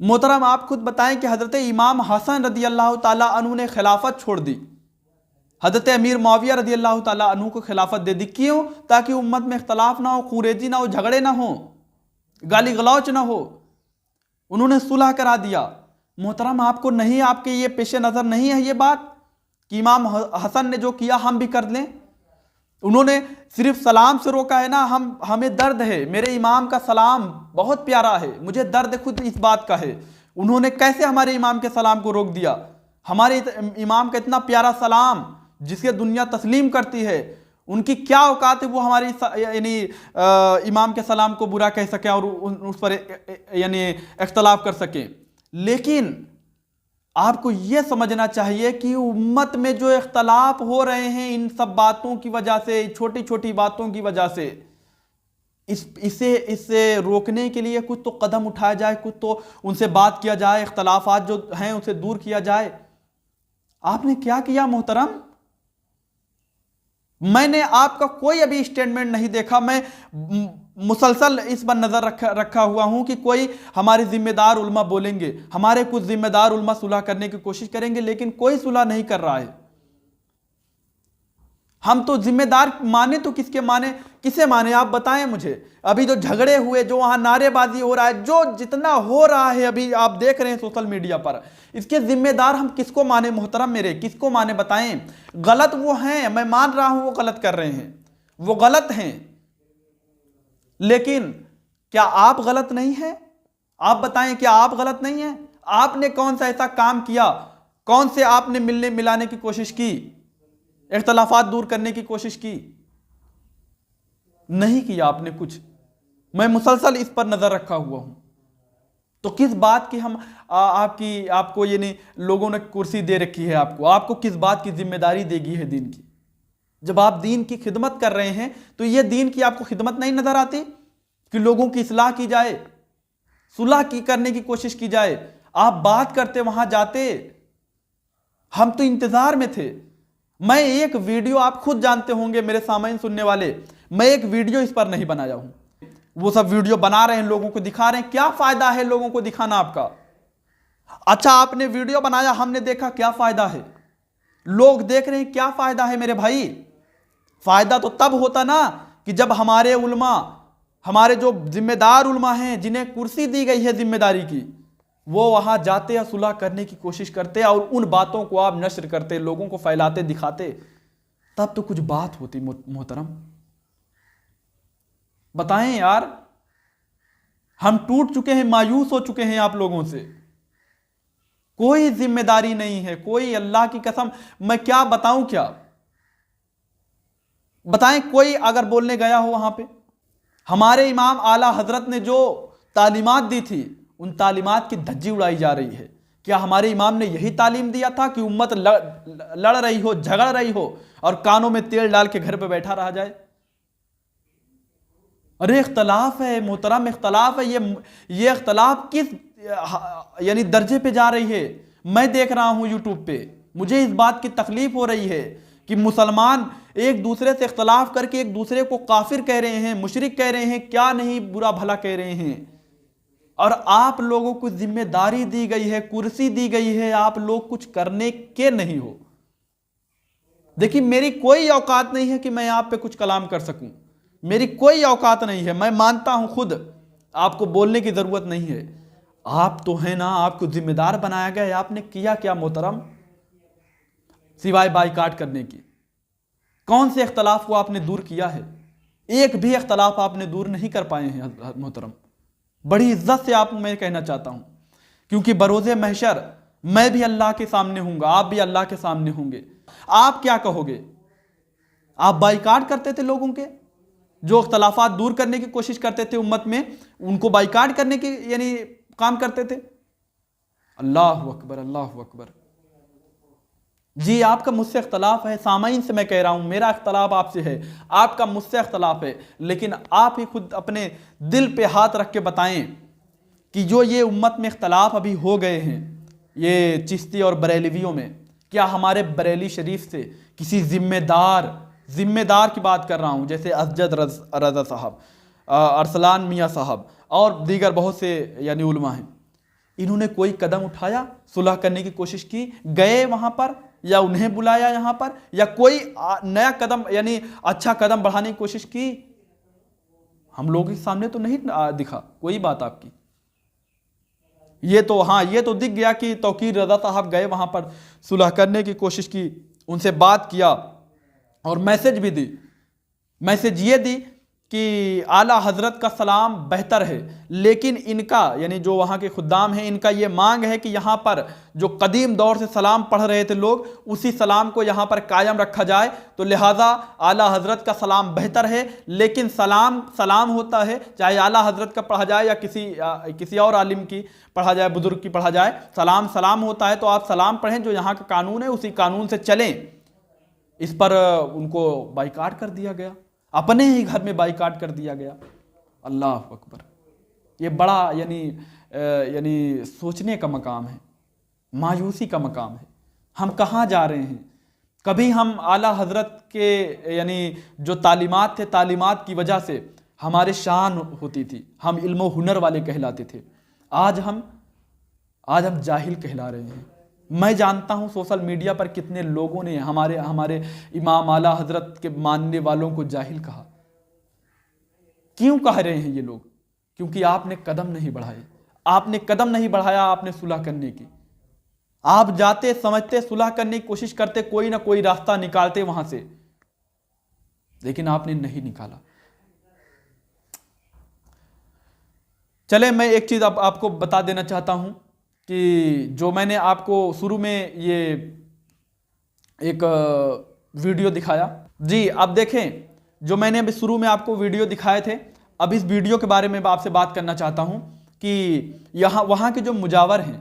محترم آپ خود بتائیں کہ حضرت امام حسن رضی اللہ تعالیٰ عنہ نے خلافت چھوڑ دی، حضرت امیر معاویہ رضی اللہ تعالیٰ عنہ کو خلافت دے دی، کیوں؟ تاکہ امت میں اختلاف نہ ہو، خونریزی نہ ہو، جھگڑے نہ ہو، گالی گلوچ نہ ہو، انہوں نے صلح کرا دیا۔ محترم آپ کو نہیں، آپ کے یہ پیش نظر نہیں ہے یہ بات کہ امام حسن نے جو کیا ہم بھی کر لیں؟ انہوں نے صرف سلام سے روکا ہے نا، ہمیں درد ہے، میرے امام کا سلام بہت پیارا ہے، مجھے درد خود اس بات کا ہے۔ انہوں نے کیسے ہمارے امام کے سلام کو روک دیا؟ ہمارے امام کا اتنا پیارا سلام جس کے دنیا تسلیم کرتی ہے، ان کی کیا اوقات ہے وہ ہماری یعنی امام کے سلام کو برا کہہ سکیں اور اس پر یعنی اختلاف کر سکیں؟ لیکن آپ کو یہ سمجھنا چاہیے کہ امت میں جو اختلاف ہو رہے ہیں ان سب باتوں کی وجہ سے، چھوٹی چھوٹی باتوں کی وجہ سے، اسے روکنے کے لیے کچھ تو قدم اٹھایا جائے، کچھ تو ان سے بات کیا جائے، اختلافات جو ہیں اسے دور کیا جائے۔ آپ نے کیا کیا محترم؟ میں نے آپ کا کوئی ابھی اسٹیٹمنٹ نہیں دیکھا، میں مسلسل اس پر نظر رکھا ہوا ہوں کہ کوئی ہمارے ذمہ دار علماء بولیں گے، ہمارے کچھ ذمہ دار علماء صلح کرنے کی کوشش کریں گے، لیکن کوئی صلح نہیں کر رہا ہے۔ ہم تو ذمہ دار مانے تو کس کے مانے، کسے مانے؟ آپ بتائیں مجھے۔ ابھی جو جھگڑے ہوئے، جو وہاں نعرے بازی ہو رہا ہے، جو جتنا ہو رہا ہے ابھی آپ دیکھ رہے ہیں سوشل میڈیا پر، اس کے ذمہ دار ہم کس کو مانے محترم میرے؟ کس کو مانے بتائیں؟ غلط وہ ہیں، میں مان رہا ہوں وہ غلط کر رہے ہیں، وہ غلط ہیں، لیکن کیا آپ غلط نہیں ہیں؟ آپ بتائیں کیا آپ غلط نہیں ہیں؟ آپ نے کون سا ایسا کام کیا؟ کون سے آپ نے ملنے ملانے کی کوشش کی، اختلافات دور کرنے کی کوشش کی؟ نہیں کیا آپ نے کچھ۔ میں مسلسل اس پر نظر رکھا ہوا ہوں۔ تو کس بات کی ہم آپ کو یعنی لوگوں نے کرسی دے رکھی ہے، آپ کو کس بات کی ذمہ داری دے گی ہے دین کی؟ جب آپ دین کی خدمت کر رہے ہیں تو یہ دین کی آپ کو خدمت نہیں نظر آتی کہ لوگوں کی اصلاح کی جائے، صلح کرنے کی کوشش کی جائے؟ آپ بات کرتے، وہاں جاتے، ہم تو انتظار میں تھے۔ میں ایک ویڈیو، آپ خود جانتے ہوں گے میرے سامعین سننے والے، میں ایک ویڈیو اس پر نہیں بنایا ہوں۔ وہ سب ویڈیو بنا رہے ہیں، لوگوں کو دکھا رہے ہیں، کیا فائدہ ہے لوگوں کو دکھانا آپ کا؟ اچھا آپ نے ویڈیو بنایا، ہم نے دیکھا، کیا فائدہ ہے؟ لوگ دیکھ رہے ہیں، کیا فائدہ ہے میرے بھائی؟ فائدہ تو تب ہوتا نا کہ جب ہمارے علماء، ہمارے جو ذمہ دار علماء ہیں جنہیں کرسی دی گئی ہے ذمہ داری کی، وہ وہاں جاتے یا صلح کرنے کی کوشش کرتے اور ان باتوں کو آپ نشر کرتے، لوگوں کو پھیلاتے، دکھاتے، تب تو کچھ بات ہوتی محترم۔ بتائیں یار، ہم ٹوٹ چکے ہیں، مایوس ہو چکے ہیں آپ لوگوں سے، کوئی ذمہ داری نہیں ہے، کوئی، اللہ کی قسم میں کیا بتاؤں، کیا بتائیں؟ کوئی اگر بولنے گیا ہو وہاں پہ، ہمارے امام اعلیٰ حضرت نے جو تعلیمات دی تھی ان تعلیمات کی دھجی اڑائی جا رہی ہے۔ کیا ہمارے امام نے یہی تعلیم دیا تھا کہ امت لڑ رہی ہو، جھگڑ رہی ہو اور کانوں میں تیل ڈال کے گھر پہ بیٹھا رہا جائے؟ ارے اختلاف ہے محترم، اختلاف ہے، یہ اختلاف کس یعنی درجے پہ جا رہی ہے؟ میں دیکھ رہا ہوں یوٹیوب پہ، مجھے اس بات کی تکلیف ہو رہی ہے کہ مسلمان ایک دوسرے سے اختلاف کر کے ایک دوسرے کو کافر کہہ رہے ہیں، مشرک کہہ رہے ہیں، کیا نہیں برا بھلا کہہ رہے ہیں، اور آپ لوگوں کو ذمہ داری دی گئی ہے، کرسی دی گئی ہے، آپ لوگ کچھ کرنے کے نہیں ہو۔ دیکھیں میری کوئی اوقات نہیں ہے کہ میں آپ پہ کچھ کلام کر سکوں، میری کوئی اوقات نہیں ہے، میں مانتا ہوں خود آپ کو بولنے کی ضرورت نہیں ہے۔ آپ تو ہیں نا، آپ کو ذمہ دار بنایا گیا ہے، آپ نے کیا کیا محترم سوائے بائیکاٹ کرنے کی؟ کون سے اختلاف کو آپ نے دور کیا ہے؟ ایک بھی اختلاف آپ نے دور نہیں کر پائے ہیں محترم۔ بڑی عزت سے آپ میں کہنا چاہتا ہوں، کیونکہ بروز محشر میں بھی اللہ کے سامنے ہوں گا، آپ بھی اللہ کے سامنے ہوں گے۔ آپ کیا کہو گے؟ آپ بائیکاٹ کرتے تھے لوگوں کے، جو اختلافات دور کرنے کی کوشش کرتے تھے امت میں، ان کو بائیکاٹ کرنے کی یعنی کام کرتے تھے۔ اللہ اکبر، اللہ اکبر۔ جی آپ کا مجھ سے اختلاف ہے، سامعین سے میں کہہ رہا ہوں، میرا اختلاف آپ سے ہے، آپ کا مجھ سے اختلاف ہے، لیکن آپ ہی خود اپنے دل پہ ہاتھ رکھ کے بتائیں کہ جو یہ امت میں اختلاف ابھی ہو گئے ہیں، یہ چشتی اور بریلویوں میں، کیا ہمارے بریلی شریف سے کسی ذمہ دار کی بات کر رہا ہوں، جیسے اسجد رضا صاحب، ارسلان میاں صاحب اور دیگر بہت سے یعنی علماء ہیں، انہوں نے کوئی قدم اٹھایا, صلح کرنے کی کوشش کی, گئے وہاں پر یا انہیں بلایا یہاں پر, یا کوئی نیا قدم یعنی اچھا قدم بڑھانے کی کوشش کی؟ ہم لوگوں کے سامنے تو نہیں دکھا کوئی بات آپ کی. یہ تو دکھ گیا کہ توقیر رضا صاحب گئے وہاں پر, صلح کرنے کی کوشش کی, ان سے بات کیا اور میسج بھی دی. میسج یہ دی کہ اعلیٰ حضرت کا سلام بہتر ہے, لیکن ان کا یعنی جو وہاں کے خدام ہیں ان کا یہ مانگ ہے کہ یہاں پر جو قدیم دور سے سلام پڑھ رہے تھے لوگ, اسی سلام کو یہاں پر قائم رکھا جائے, تو لہٰذا اعلیٰ حضرت کا سلام بہتر ہے, لیکن سلام ہوتا ہے چاہے اعلیٰ حضرت کا پڑھا جائے یا کسی اور عالم کی پڑھا جائے, بزرگ کی پڑھا جائے, سلام ہوتا ہے, تو آپ سلام پڑھیں, جو یہاں کا قانون ہے اسی قانون سے چلیں. اس پر ان کو بائیکاٹ کر دیا گیا, اپنے ہی گھر میں بائیکاٹ کر دیا گیا. اللہ اکبر. یہ بڑا یعنی سوچنے کا مقام ہے, مایوسی کا مقام ہے. ہم کہاں جا رہے ہیں؟ کبھی ہم اعلیٰ حضرت کے یعنی جو تعلیمات تھے, تعلیمات کی وجہ سے ہمارے شان ہوتی تھی, ہم علم و ہنر والے کہلاتے تھے. آج ہم جاہل کہلا رہے ہیں. میں جانتا ہوں سوشل میڈیا پر کتنے لوگوں نے ہمارے امام اعلیٰ حضرت کے ماننے والوں کو جاہل کہا. کیوں کہہ رہے ہیں یہ لوگ؟ کیونکہ آپ نے قدم نہیں بڑھائے, آپ نے صلح کرنے کی. آپ جاتے, سمجھتے, صلح کرنے کی کوشش کرتے, کوئی نہ کوئی راستہ نکالتے وہاں سے, لیکن آپ نے نہیں نکالا. چلے میں ایک چیز اب آپ کو بتا دینا چاہتا ہوں کہ جو میں نے آپ کو شروع میں یہ ایک ویڈیو دکھایا, جی اب دیکھیں, جو میں نے ابھی شروع میں آپ کو ویڈیو دکھائے تھے, اب اس ویڈیو کے بارے میں آپ سے بات کرنا چاہتا ہوں کہ وہاں کے جو مجاور ہیں,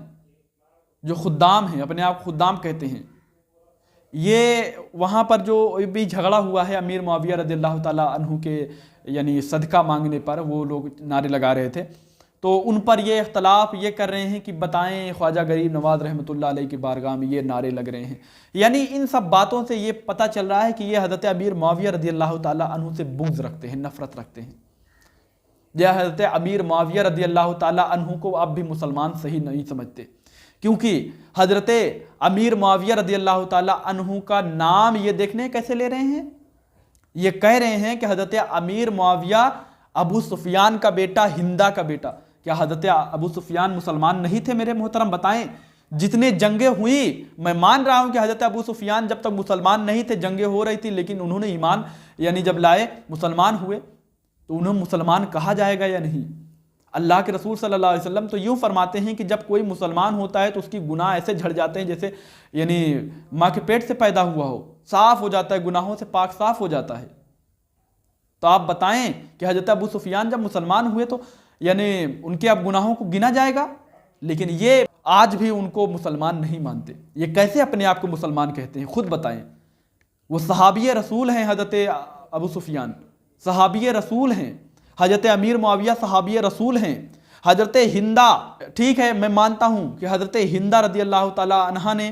جو خدام ہیں, اپنے آپ خدام کہتے ہیں, یہ وہاں پر جو بھی جھگڑا ہوا ہے امیر معاویہ رضی اللہ تعالیٰ عنہ کے یعنی صدقہ مانگنے پر, وہ لوگ نعرے لگا رہے تھے, تو ان پر یہ اختلاف یہ کر رہے ہیں کہ بتائیں خواجہ غریب نواز رحمۃ اللہ علیہ کی بارگاہ میں یہ نعرے لگ رہے ہیں. یعنی ان سب باتوں سے یہ پتہ چل رہا ہے کہ یہ حضرت امیر معاویہ رضی اللہ تعالیٰ عنہ سے بغض رکھتے ہیں, نفرت رکھتے ہیں. یہ حضرت امیر معاویہ رضی اللہ تعالیٰ عنہ کو اب بھی مسلمان صحیح نہیں سمجھتے, کیونکہ حضرت امیر معاویہ رضی اللہ تعالیٰ عنہ کا نام یہ دیکھنے کیسے لے رہے ہیں. یہ کہہ رہے ہیں کہ حضرت امیر معاویہ ابو سفیان کا بیٹا, ہندا کا بیٹا. کیا حضرت ابو سفیان مسلمان نہیں تھے میرے محترم؟ بتائیں. جتنے جنگیں ہوئی, میں مان رہا ہوں کہ حضرت ابو سفیان جب تک مسلمان نہیں تھے جنگیں ہو رہی تھی, لیکن انہوں نے ایمان یعنی جب لائے, مسلمان ہوئے, تو انہیں مسلمان کہا جائے گا یا نہیں؟ اللہ کے رسول صلی اللہ علیہ وسلم تو یوں فرماتے ہیں کہ جب کوئی مسلمان ہوتا ہے تو اس کی گناہ ایسے جھڑ جاتے ہیں جیسے یعنی ماں کے پیٹ سے پیدا ہوا ہو, صاف ہو جاتا ہے, گناہوں سے پاک صاف ہو جاتا ہے. تو آپ بتائیں کہ حضرت ابو سفیان جب مسلمان ہوئے تو یعنی ان کے اب گناہوں کو گنا جائے گا, لیکن یہ آج بھی ان کو مسلمان نہیں مانتے. یہ کیسے اپنے آپ کو مسلمان کہتے ہیں؟ خود بتائیں. وہ صحابی رسول ہیں, حضرت ابو سفیان صحابی رسول ہیں, حضرت امیر معاویہ صحابی رسول ہیں. حضرت ہندا, ٹھیک ہے میں مانتا ہوں کہ حضرت ہندا رضی اللہ تعالیٰ عنہ نے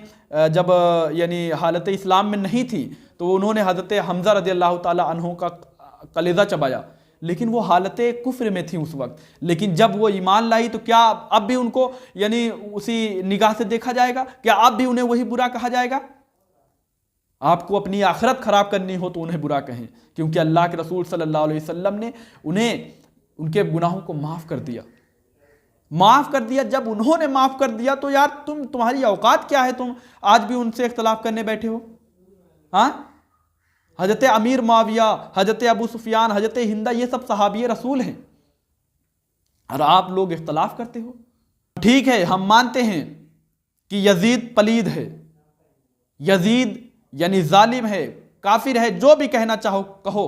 جب یعنی حالت اسلام میں نہیں تھی تو انہوں نے حضرت حمزہ رضی اللہ تعالیٰ عنہ کا کلیجہ چبایا, لیکن وہ حالت کفر میں تھی اس وقت. لیکن جب وہ ایمان لائی تو کیا اب بھی ان کو یعنی اسی نگاہ سے دیکھا جائے گا؟ کیا اب بھی انہیں وہی برا کہا جائے گا؟ آپ کو اپنی آخرت خراب کرنی ہو تو انہیں برا کہیں, کیونکہ اللہ کے رسول صلی اللہ علیہ وسلم نے انہیں ان کے گناہوں کو معاف کر دیا. جب انہوں نے معاف کر دیا تو یار تمہاری اوقات کیا ہے؟ تم آج بھی ان سے اختلاف کرنے بیٹھے ہو. ہاں, حضرت امیر معاویہ, حضرت ابو سفیان, حضرت ہندا, یہ سب صحابی رسول ہیں, اور آپ لوگ اختلاف کرتے ہو. ٹھیک ہے ہم مانتے ہیں کہ یزید پلید ہے, یزید یعنی ظالم ہے, کافر ہے, جو بھی کہنا چاہو کہو,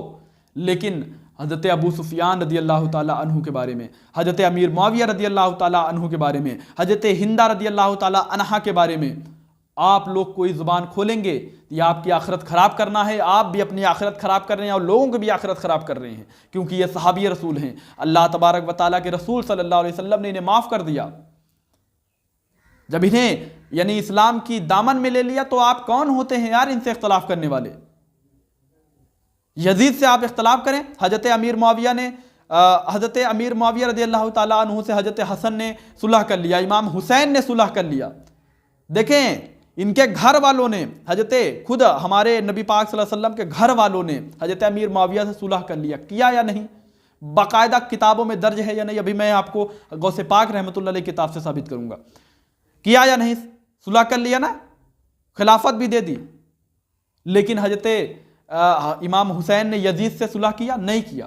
لیکن حضرت ابو سفیان رضی اللہ تعالیٰ عنہ کے بارے میں, حضرت امیر معاویہ رضی اللہ تعالیٰ عنہ کے بارے میں, حضرت ہندا رضی اللہ تعالیٰ عنہا کے بارے میں آپ لوگ کوئی زبان کھولیں گے یہ آپ کی آخرت خراب کرنا ہے. آپ بھی اپنی آخرت خراب کر رہے ہیں اور لوگوں کی بھی آخرت خراب کر رہے ہیں, کیونکہ یہ صحابی رسول ہیں. اللہ تبارک و تعالیٰ کے رسول صلی اللہ علیہ وسلم نے انہیں معاف کر دیا. جب انہیں یعنی اسلام کی دامن میں لے لیا تو آپ کون ہوتے ہیں یار ان سے اختلاف کرنے والے؟ یزید سے آپ اختلاف کریں. حضرت امیر معاویہ نے حضرت امیر معاویہ رضی اللہ تعالیٰ عنہ سے حضرت حسن نے صلح کر لیا، امام حسین نے صلح کر لیا۔ دیکھیں ان کے گھر والوں نے، حضرت خود ہمارے نبی پاک صلی اللہ علیہ وسلم کے گھر والوں نے حضرت امیر معاویہ سے صلح کر لیا، کیا یا نہیں؟ باقاعدہ کتابوں میں درج ہے یا نہیں؟ ابھی میں آپ کو غوث پاک رحمۃ اللہ علیہ کتاب سے ثابت کروں گا، کیا یا نہیں؟ صلح کر لیا نا، خلافت بھی دے دی، لیکن حضرت امام حسین نے یزید سے صلح کیا؟ نہیں کیا۔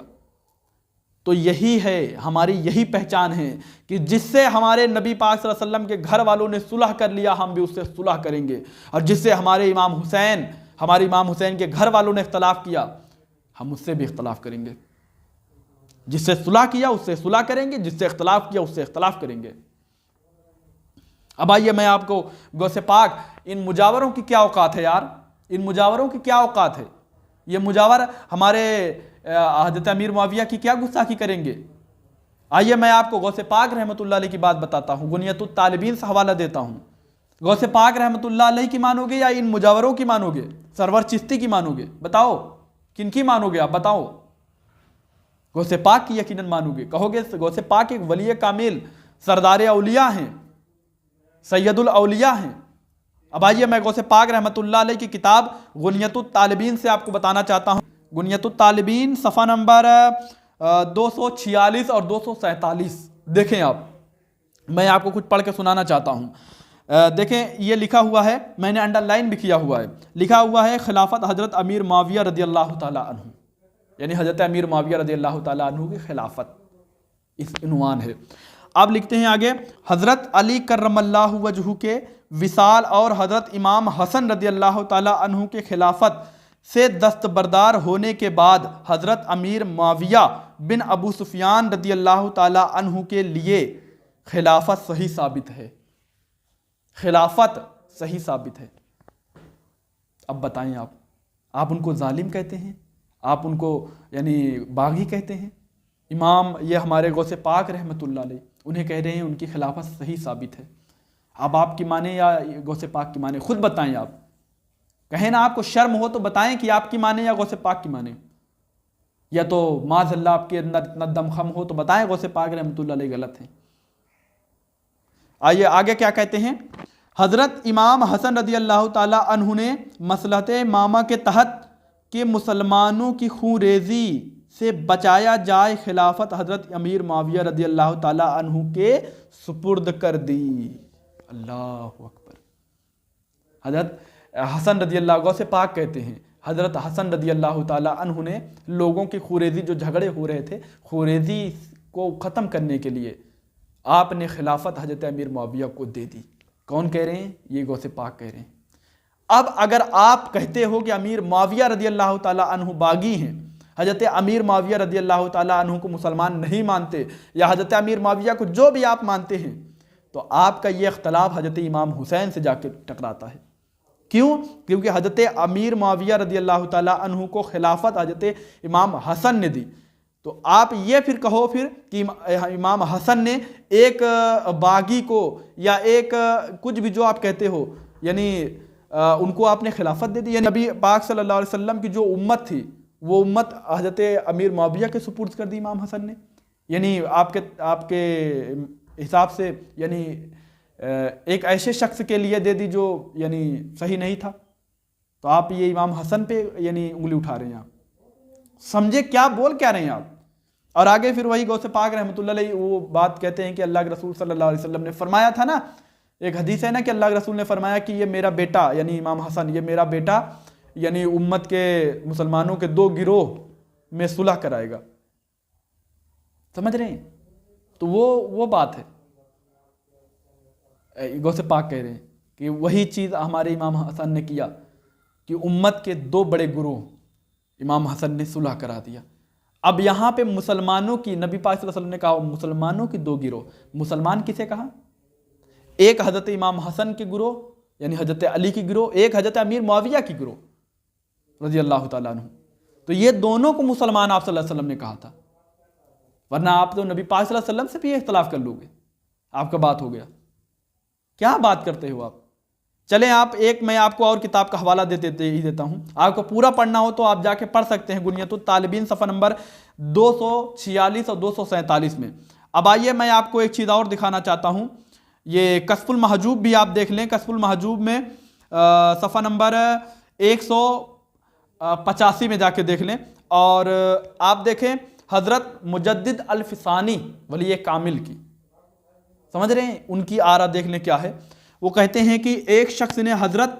تو یہی ہے ہماری، یہی پہچان ہے کہ جس سے ہمارے نبی پاک صلی اللہ علیہ وسلم کے گھر والوں نے صلح کر لیا ہم بھی اس سے صلح کریں گے، اور جس سے ہمارے امام حسین کے گھر والوں نے اختلاف کیا ہم اس سے بھی اختلاف کریں گے۔ جس سے صلح کیا اس سے صلح کریں گے، جس سے اختلاف کیا اس سے اختلاف کریں گے۔ اب آئیے میں آپ کو غوث پاک، ان مجاوروں کی کیا اوقات ہے یار، ان مجاوروں کی کیا اوقات ہے؟ یہ مجاور ہمارے حضرت امیر معاویہ کی کیا گستاخی کریں گے؟ آئیے میں آپ کو غوث پاک رحمۃ اللہ علیہ کی بات بتاتا ہوں، غنیۃ الطالبین سے حوالہ دیتا ہوں۔ غوث پاک رحمۃ اللہ علیہ کی مانو گے یا ان مجاوروں کی مانو گے؟ سرور چشتی کی مانو گے؟ بتاؤ کن کی مانو گے آپ بتاؤ؟ غوث پاک کی یقیناً مانو گے، کہو گے غوث پاک ایک ولی کامل سردار اولیاء ہیں، سید الاولیاء ہیں۔ اب آئیے میں غوث پاک رحمۃ اللہ علیہ کی کتاب غنیۃ الطالبین سے آپ کو بتانا چاہتا ہوں۔ غنیۃ الطالبین صفحہ نمبر 246 اور 247 دیکھیں آپ، میں آپ کو کچھ پڑھ کے سنانا چاہتا ہوں۔ دیکھیں یہ لکھا ہوا ہے، میں نے انڈر لائن بھی کیا ہوا ہے، لکھا ہوا ہے خلافت حضرت امیر معاویہ رضی اللہ تعالیٰ عنہ، یعنی حضرت امیر معاویہ رضی اللہ تعالیٰ عنہ کی خلافت، اس عنوان ہے۔ آپ لکھتے ہیں آگے، حضرت علی کرم اللہ وجہہ کے وصال اور حضرت امام حسن رضی اللہ تعالیٰ عنہ کے خلافت سے دستبردار ہونے کے بعد حضرت امیر معاویہ بن ابو سفیان رضی اللہ تعالیٰ عنہ کے لیے خلافت صحیح ثابت ہے، خلافت صحیح ثابت ہے۔ اب بتائیں آپ ان کو ظالم کہتے ہیں، آپ ان کو یعنی باغی کہتے ہیں؟ امام یہ ہمارے غوث پاک رحمۃ اللہ علیہ انہیں کہہ رہے ہیں ان کی خلافت صحیح ثابت ہے۔ اب آپ کی مانیں یا غوث پاک کی مانیں؟ خود بتائیں، آپ کہیں نا، آپ کو شرم ہو تو بتائیں کہ آپ کی مانیں یا غوث پاک کی مانیں، یا تو معاذ اللہ آپ کے اندر اتنا دم خم ہو تو بتائیں غوث پاک رحمۃ اللہ علیہ غلط ہیں۔ آئیے آگے کیا کہتے ہیں، حضرت امام حسن رضی اللہ تعالیٰ عنہ نے مصلحت ماما کے تحت کہ مسلمانوں کی خون ریزی سے بچایا جائے خلافت حضرت امیر معاویہ رضی اللہ تعالیٰ عنہ کے سپرد کر دی۔ اللہ اکبر۔ حضرت حسن رضی اللہ، غوث پاک کہتے ہیں حضرت حسن رضی اللہ تعالیٰ عنہ نے لوگوں کی خوریزی، جو جھگڑے ہو رہے تھے، خوریزی کو ختم کرنے کے لیے آپ نے خلافت حضرت امیر معاویہ کو دے دی۔ کون کہہ رہے ہیں؟ یہ غوث پاک کہہ رہے ہیں۔ اب اگر آپ کہتے ہو کہ امیر معاویہ رضی اللہ تعالیٰ عنہ باغی ہیں، حضرت امیر معاویہ رضی اللہ تعالیٰ عنہ کو مسلمان نہیں مانتے، یا حضرت امیر معاویہ کو جو بھی آپ مانتے ہیں، تو آپ کا یہ اختلاف حضرت امام حسین سے جا کے ٹکراتا ہے۔ کیوں؟ کیونکہ حضرت امیر معاویہ رضی اللہ تعالیٰ عنہ کو خلافت حضرت امام حسن نے دی، تو آپ یہ پھر کہو پھر کہ امام حسن نے ایک باغی کو یا ایک کچھ بھی جو آپ کہتے ہو، یعنی ان کو آپ نے خلافت دے دی، یعنی نبی پاک صلی اللہ علیہ وسلم کی جو امت تھی وہ امت حضرت امیر معاویہ کے سپرد کر دی امام حسن نے، یعنی آپ کے حساب سے یعنی ایک ایسے شخص کے لیے دے دی جو یعنی صحیح نہیں تھا، تو آپ یہ امام حسن پہ یعنی انگلی اٹھا رہے ہیں۔ آپ سمجھے کیا بول کیا رہے ہیں آپ؟ اور آگے پھر وہی غوث پاک رحمۃ اللہ علیہ وہ بات کہتے ہیں کہ اللہ کے رسول صلی اللہ علیہ وسلم نے فرمایا تھا نا، ایک حدیث ہے نا کہ اللہ کے رسول نے فرمایا کہ یہ میرا بیٹا یعنی امام حسن، یہ میرا بیٹا یعنی امت کے مسلمانوں کے دو گروہ میں صلح کرائے گا۔ سمجھ رہے ہیں؟ تو وہ بات ہے، غوث پاک کہہ رہے ہیں کہ وہی چیز ہمارے امام حسن نے کیا کہ امت کے دو بڑے گروہ امام حسن نے صلح کرا دیا۔ اب یہاں پہ مسلمانوں کی، نبی پاک صلی اللہ علیہ وسلم نے کہا مسلمانوں کی دو گروہ، مسلمان کسے کہا؟ ایک حضرت امام حسن کے گروہ یعنی حضرت علی کی گروہ، ایک حضرت امیر معاویہ کی گروہ رضی اللہ تعالیٰ عنہ۔ تو یہ دونوں کو مسلمان آپ صلی اللہ علیہ وسلم نے کہا تھا، ورنہ آپ تو نبی پاک صلی اللہ علیہ وسلم سے بھی اختلاف کر لو گے، آپ کا بات ہو گیا۔ کیا بات کرتے ہو آپ؟ چلیں آپ ایک میں آپ کو اور کتاب کا حوالہ دیتا ہوں، آپ کو پورا پڑھنا ہو تو آپ جا کے پڑھ سکتے ہیں، گنیت الطالبین صفحہ نمبر 246 اور 247 میں۔ اب آئیے میں آپ کو ایک چیز اور دکھانا چاہتا ہوں، یہ کشف المحجوب بھی آپ دیکھ لیں، کشف المحجوب میں صفحہ نمبر 185 میں جا کے دیکھ لیں، اور آپ دیکھیں حضرت مجدد الفسانی ولی کامل کی، سمجھ رہے ہیں ان کی آرا دیکھ لیں کیا ہے۔ وہ کہتے ہیں کہ ایک شخص نے حضرت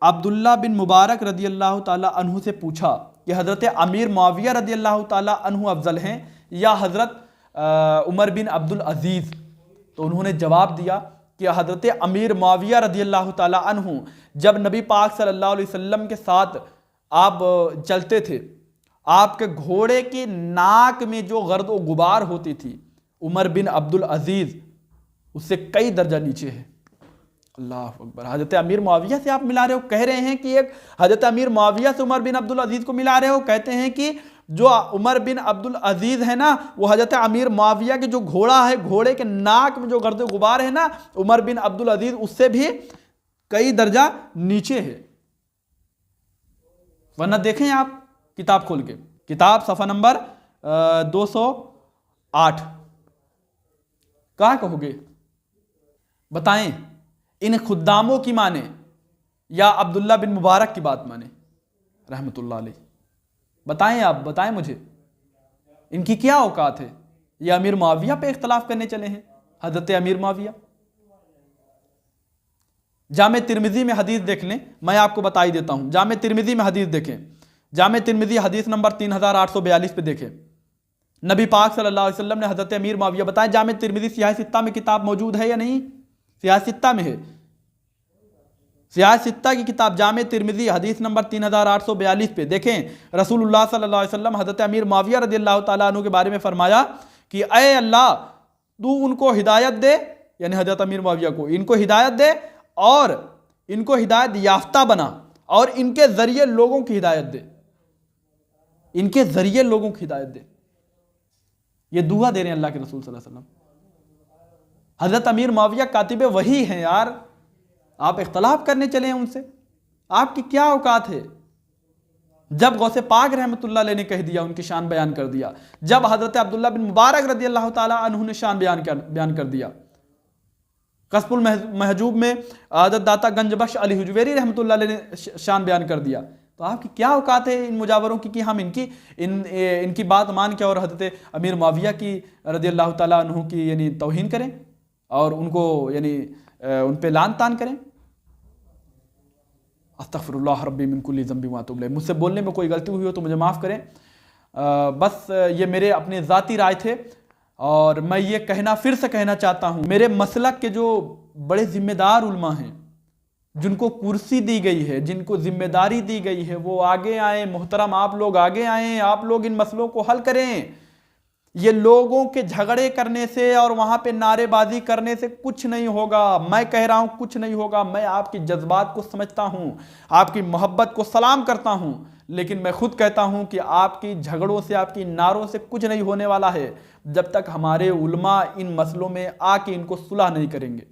عبداللہ بن مبارک رضی اللہ تعالیٰ عنہ سے پوچھا کہ حضرت امیر معاویہ رضی اللہ تعالیٰ عنہ افضل ہیں یا حضرت عمر بن عبدالعزیز؟ تو انہوں نے جواب دیا کہ حضرت امیر معاویہ رضی اللہ تعالیٰ عنہ جب نبی پاک صلی اللہ علیہ وسلم کے ساتھ آپ چلتے تھے، آپ کے گھوڑے کی ناک میں جو گرد و غبار ہوتی تھی، عمر بن عبدالعزیز اس سے کئی درجہ نیچے ہے۔ اللہ اکبر، حضرت امیر معاویہ سے آپ ملا رہے ہو، کہہ رہے ہیں کہ ایک حضرت امیر معاویہ سے عمر بن عبدالعزیز کو ملا رہے ہو، کہتے ہیں کہ جو عمر بن عبدالعزیز ہے نا وہ حضرت امیر معاویہ کے جو گھوڑا ہے، گھوڑے کے ناک میں جو گرد و غبار ہے نا، عمر بن عبدالعزیز اس سے بھی کئی درجہ نیچے ہے۔ ورنہ دیکھیں آپ کتاب کھول کے، کتاب صفحہ نمبر 208، کہاں کہو گے؟ بتائیں ان خداموں کی مانے یا عبداللہ بن مبارک کی بات مانے رحمۃ اللہ علیہ؟ بتائیں، آپ بتائیں مجھے ان کی کیا اوقات ہے؟ یہ امیر معاویہ پہ اختلاف کرنے چلے ہیں، حضرت امیر معاویہ۔ جامع ترمذی میں حدیث دیکھ لیں، میں آپ کو بتا ہی دیتا ہوں، جامع ترمذی میں حدیث دیکھیں، جامع ترمذی حدیث نمبر 3842 پہ دیکھیں، نبی پاک صلی اللہ علیہ وسلم نے حضرت امیر معاویہ، بتائیں جامع ترمذی سیاہ ستہ میں کتاب موجود ہے یا نہیں؟ سیاہ ستہ میں ہے، سیاہ ستہ کی کتاب جامع ترمذی حدیث نمبر 3842 پہ دیکھیں، رسول اللہ صلی اللہ علیہ وسلم حضرت امیر معاویہ رضی اللہ تعالیٰ عنہ کے بارے میں فرمایا کہ اے اللہ تو ان کو ہدایت دے، یعنی حضرت امیر معاویہ کو، ان کو ہدایت دے اور ان کو ہدایت یافتہ بنا، اور ان کے ذریعے لوگوں کی ہدایت دے، ان کے ذریعے لوگوں کی ہدایت دے۔ یہ دعا دے رہے ہیں اللہ کے رسول صلی اللہ علیہ وسلم۔ حضرت امیر معاویہ کاتب وحی ہیں یار، آپ اختلاف کرنے چلے ہیں ان سے، آپ کی کیا اوقات ہے؟ جب غوث پاک رحمۃ اللہ علیہ نے کہہ دیا، ان کی شان بیان کر دیا، جب حضرت عبداللہ بن مبارک رضی اللہ تعالیٰ عنہ نے شان بیان کر دیا، کشف المحجوب میں حضرت داتا گنج بخش علی حجویری رحمۃ اللہ علیہ نے شان بیان کر دیا، تو آپ کی کیا اوقات ہے ان مجاوروں کی کہ ہم ان کی بات مان کے اور حضرت امیر معاویہ کی رضی اللہ تعالیٰ عنہ کی یعنی توہین کریں اور ان کو یعنی ان پہ لعن تان کریں؟ استغفر اللہ ربی من کل ذنب واتوب الیہ۔ مجھ سے بولنے میں کوئی غلطی ہوئی ہو تو مجھے معاف کریں، بس یہ میرے اپنے ذاتی رائے تھے، اور میں یہ پھر سے کہنا چاہتا ہوں، میرے مسلک کے جو بڑے ذمہ دار علماء ہیں، جن کو کرسی دی گئی ہے، جن کو ذمہ داری دی گئی ہے، وہ آگے آئیں، محترم آپ لوگ آگے آئیں، آپ لوگ ان مسئلوں کو حل کریں۔ یہ لوگوں کے جھگڑے کرنے سے اور وہاں پہ نعرے بازی کرنے سے کچھ نہیں ہوگا، میں کہہ رہا ہوں کچھ نہیں ہوگا۔ میں آپ کی جذبات کو سمجھتا ہوں، آپ کی محبت کو سلام کرتا ہوں، لیکن میں خود کہتا ہوں کہ آپ کی جھگڑوں سے، آپ کی نعروں سے کچھ نہیں ہونے والا ہے جب تک ہمارے علماء ان مسئلوں میں آ کے ان کو صلح نہیں کریں گے۔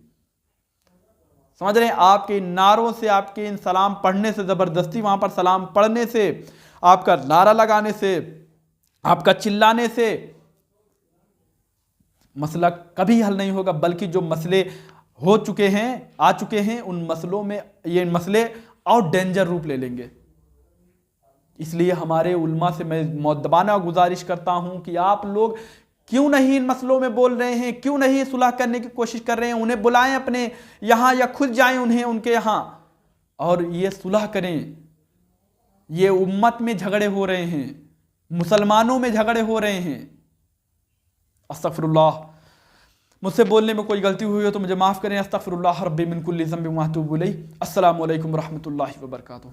سمجھ رہے ہیں؟ آپ کے ان نعروں سے، آپ کے ان سلام پڑھنے سے، زبردستی وہاں پر سلام پڑھنے سے، آپ کا نعرہ لگانے سے، آپ کا چلانے سے مسئلہ کبھی حل نہیں ہوگا، بلکہ جو مسئلے ہو چکے ہیں، آ چکے ہیں، ان مسئلوں میں یہ مسئلے اور ڈینجر روپ لے لیں گے۔ اس لیے ہمارے علماء سے میں مؤدبانہ گزارش کرتا ہوں کہ آپ لوگ کیوں نہیں ان مسئلوں میں بول رہے ہیں، کیوں نہیں صلح کرنے کی کوشش کر رہے ہیں؟ انہیں بلائیں اپنے یہاں یا خود جائیں ان کے یہاں اور یہ صلح کریں۔ یہ امت میں جھگڑے ہو رہے ہیں، مسلمانوں میں جھگڑے ہو رہے ہیں۔ استغفر اللہ، مجھ سے بولنے میں کوئی غلطی ہوئی ہو تو مجھے معاف کریں۔ استغفر اللہ ربی من کل ذنب واتوب الیہ۔ السلام علیکم ورحمۃ اللہ وبرکاتہ۔